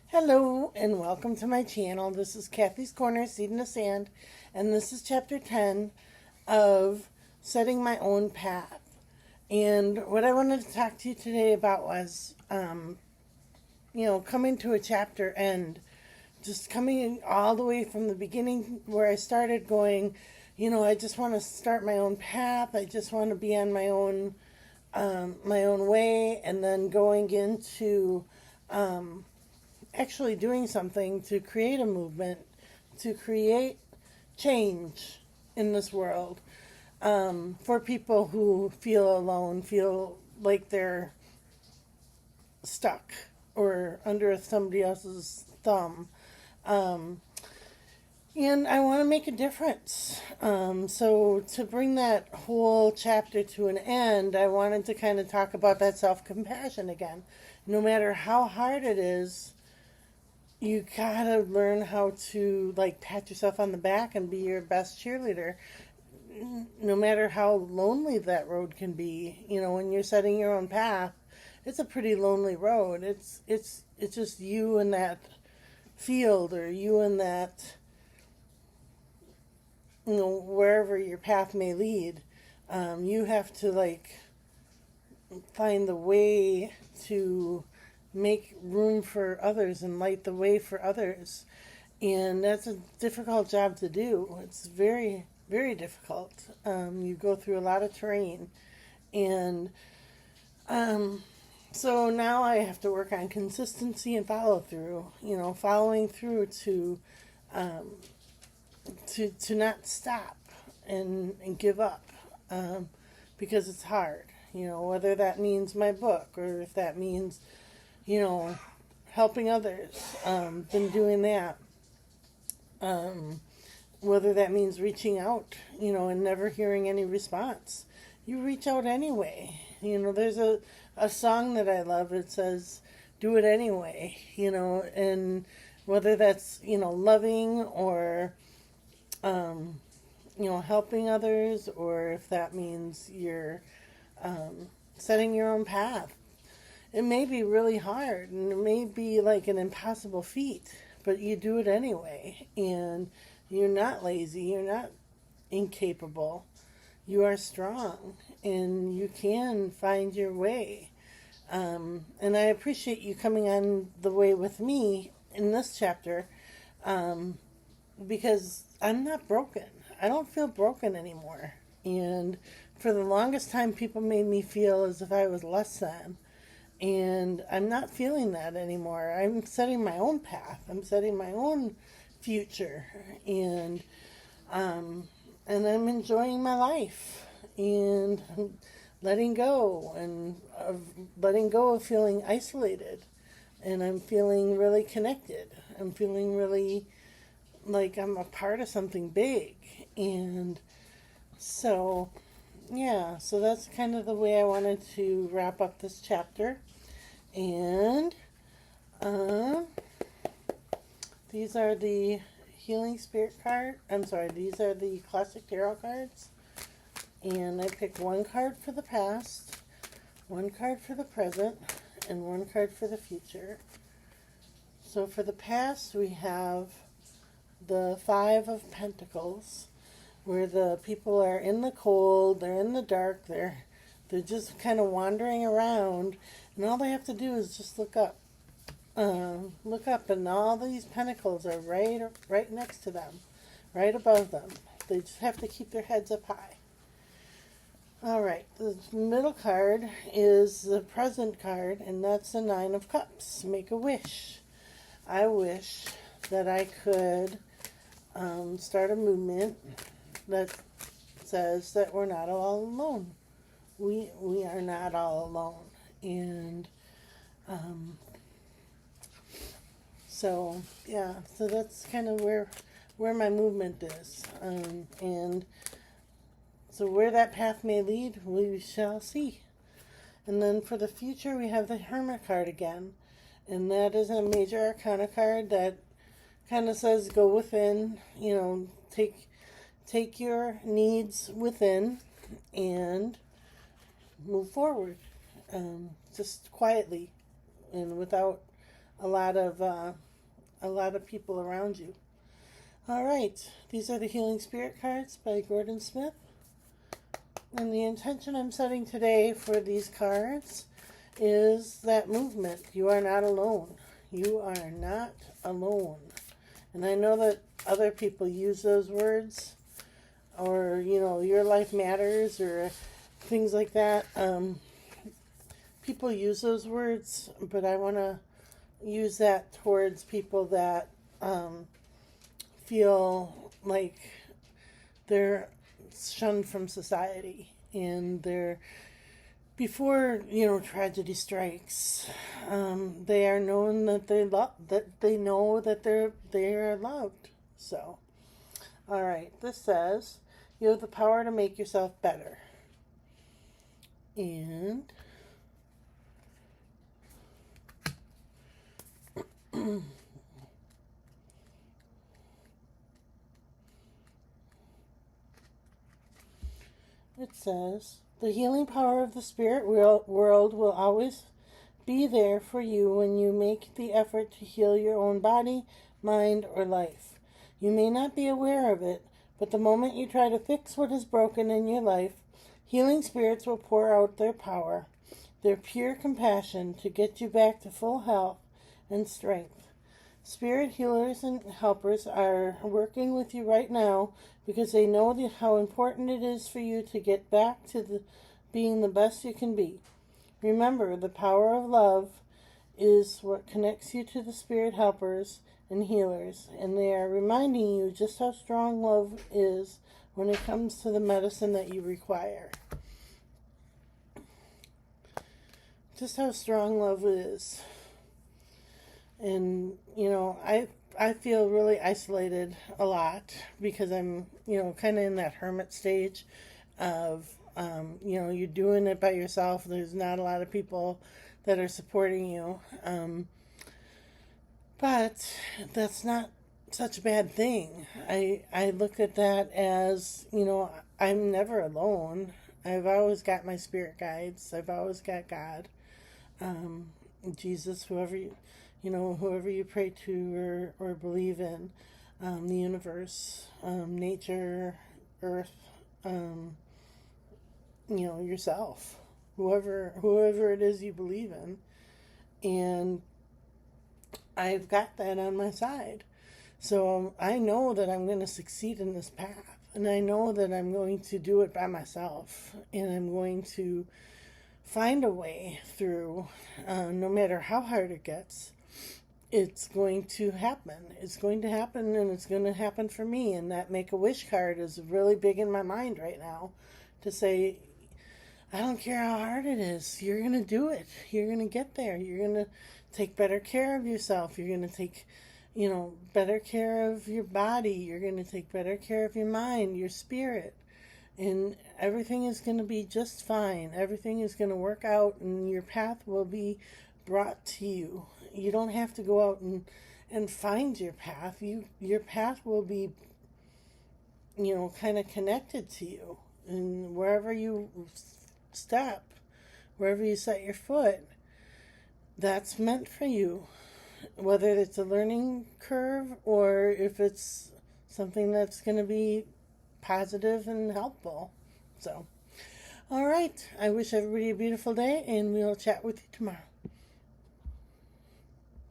Hello and welcome to my channel. This is Kathy's Corner, Seed in the Sand, and this is chapter 10 of Setting My Own Path. And what I wanted to talk to you today about was, coming to a chapter end, just coming all the way from the beginning where I started going, I just want to start my own path. I just want to be on my own way, and then going into, actually doing something to create a movement, to create change in this world, for people who feel alone, feel like they're stuck or under somebody else's thumb. Um, and I want to make a difference. So to bring that whole chapter to an end, I wanted to kind of talk about that self-compassion again. No matter how hard it is, you gotta learn how to pat yourself on the back and be your best cheerleader, no matter how lonely that road can be. When you're setting your own path, it's a pretty lonely road. It's just you in that field, or you in that, wherever your path may lead. You have to find the way to make room for others and light the way for others. And that's a difficult job to do. It's very, very difficult. You go through a lot of terrain. And so now I have to work on consistency and follow through, following through um, to not stop and give up, because it's hard, whether that means my book or if that means helping others. Been doing that. Whether that means reaching out, and never hearing any response. You reach out anyway. There's a song that I love. It says, do it anyway, and whether that's, loving or, helping others, or if that means you're setting your own path. It may be really hard, and it may be like an impossible feat, but you do it anyway. And you're not lazy, you're not incapable. You are strong, and you can find your way. And I appreciate you coming on the way with me in this chapter, because I'm not broken. I don't feel broken anymore. And for the longest time, people made me feel as if I was less than. And I'm not feeling that anymore. I'm setting my own path. I'm setting my own future. And I'm enjoying my life. And I'm letting go, and letting go of feeling isolated. And I'm feeling really connected. I'm feeling really like I'm a part of something big. And so, yeah, so that's kind of the way I wanted to wrap up this chapter. And these are the Healing Spirit card. I'm sorry, these are the Classic Tarot cards. And I picked one card for the past, one card for the present, and one card for the future. So for the past, we have the Five of Pentacles, where the people are in the cold, they're in the dark, they're just kind of wandering around, and all they have to do is just look up. Look up, and all these pentacles are right next to them, right above them. They just have to keep their heads up high. All right, the middle card is the present card, and that's the Nine of Cups. Make a wish. I wish that I could start a movement that says that we're not all alone. We are not all alone. And so that's kind of where my movement is. And so where that path may lead, we shall see. And then for the future, we have the Hermit card again. And that is a major arcana card that kind of says go within, take your needs within and move forward, just quietly and without a lot of people around you. All right, these are the Healing Spirit cards by Gordon Smith. And the intention I'm setting today for these cards is that movement. You are not alone. You are not alone. And I know that other people use those words, or, your life matters, or things like that. People use those words, but I want to use that towards people that feel like they're shunned from society, and they're, before tragedy strikes, they are known that they know that they are loved. So, all right, this says you have the power to make yourself better, and it says, the healing power of the spirit world will always be there for you when you make the effort to heal your own body, mind, or life. You may not be aware of it, but the moment you try to fix what is broken in your life, healing spirits will pour out their power, their pure compassion, to get you back to full health and strength. Spirit healers and helpers are working with you right now because they know how important it is for you to get back to being the best you can be. Remember, the power of love is what connects you to the spirit helpers and healers, and they are reminding you just how strong love is when it comes to the medicine that you require. Just how strong love is. And, I feel really isolated a lot because I'm, kind of in that hermit stage of, you're doing it by yourself. There's not a lot of people that are supporting you. But that's not such a bad thing. I look at that as, I'm never alone. I've always got my spirit guides. I've always got God, Jesus, whoever you pray to or believe in, the universe, nature, earth, yourself, whoever it is you believe in. And I've got that on my side. So I know that I'm going to succeed in this path. And I know that I'm going to do it by myself. And I'm going to find a way through, no matter how hard it gets. It's going to happen. It's going to happen, and it's going to happen for me. And that Make-A-Wish card is really big in my mind right now to say, I don't care how hard it is. You're going to do it. You're going to get there. You're going to take better care of yourself. You're going to take, better care of your body. You're going to take better care of your mind, your spirit. And everything is going to be just fine. Everything is going to work out, and your path will be brought to you. You don't have to go out and find your path. Your path will be, kind of connected to you. And wherever you step, wherever you set your foot, that's meant for you. Whether it's a learning curve or if it's something that's going to be positive and helpful. So, all right. I wish everybody a beautiful day, and we'll chat with you tomorrow.